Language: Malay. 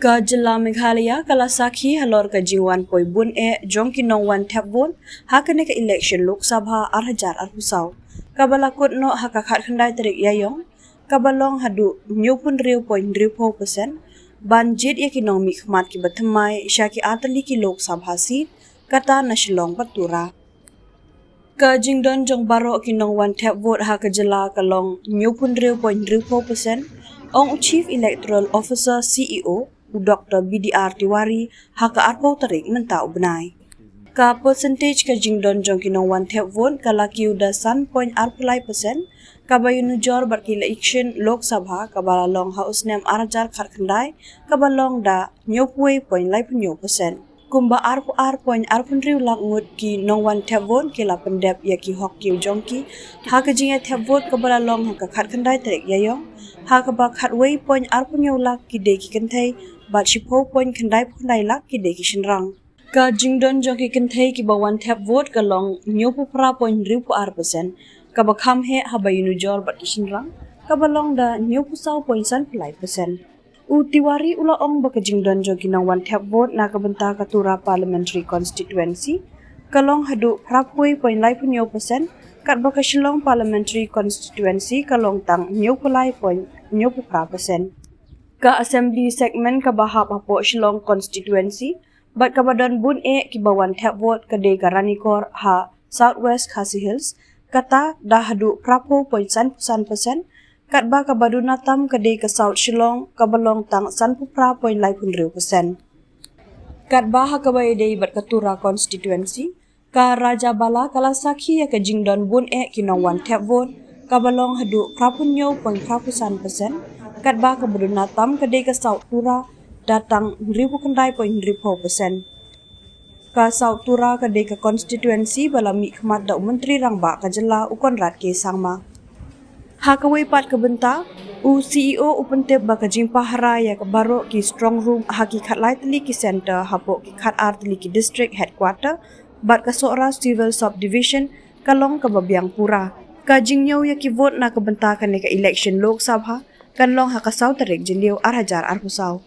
Ka jela Meghalaya kala sakhi halor ka jiwan poi bun jong ki nong wan thep vot hakane ka election Lok Sabha 2020 kabalakot no hakakat khandai tarik yayong kabalong hadu nyupun riu point riu 4% ban jit ya ki nong mi khmat ki bathamai shaki atali ki Lok Sabha si kata nasilong patura ka jingdon jong baro ki nong wan thep vot hakajela kalong nyupun riu point riu 4% ong Chief Electoral Officer CEO Dr. BDR Tiwari haka arpo tarik mentau benai. Ka percentage ka jingdon jong kinong wan thep vote ka laki uda 1.8% ka bayunu jor bar ki election Lok Sabha ka balalong haus nem arajar kharkhandai ka balong da 9.9%. Kumba arpun riu lak ngut ki nong wan thep vote ki la pendep ya ki hok kiu jong ki haka jinga thep vote ka balalong haka kharkhandai tarik yayong haka ba khatwei point arpun yo lak ki de ki kanthai bat shipo point khandai lak ki de ki shinrang ka jingdon jong ki kanthai ki bawan thep vote ka long nyopu pra point riu pu 8% ka ba kham he habayunu jor bat ki shinrang ka balong da nyopu saw point san pelai percent u Tiwari ula ong ba ka jingdon jong ki nang wan thep vote na ka benta ka tura parliamentary constituency ka long hadu prapoi point lai punyo percent kat ba ka shillong parliamentary constituency ka long tang nyopu lai point nyopu pra percent ka assembly segment ka bahap hapo Shillong constituency bat ka badon bun ki bawan thep vote ka de ka Ranikor ha Southwest Khasi Hills kata dah hadu prapo point san percent kat ba ka baduna tam ka de ka South Shillong ka balong tang san pra point lai pun riu percent kat ba ha ka bay de bat ka tura constituency ka Raja Bala kala sakhi ya ka jingdon bun ki nong wan thep vote ka balong hadu prapunyo point prapusan percent kat ba ka baduna tam ka de ka South Tura datang 1.4%. Ka South Tura ka de ka constituency bala mi khmat da menteri rangba ka jela u Conrad ke sangma. Ha ka wei pat ka benta u CEO upentep ba ka jingpa hara ya ka baro ki strong room ha ki khatlai tali ki center hapo ki khat ar tali ki district headquarter bat ka sora civil subdivision kalong ka babiang pura ka jingyo ya ki vote na ka benta ka ne ka election Lok Sabha kan long hakasaw tarik jiliw arhajar arhusaw.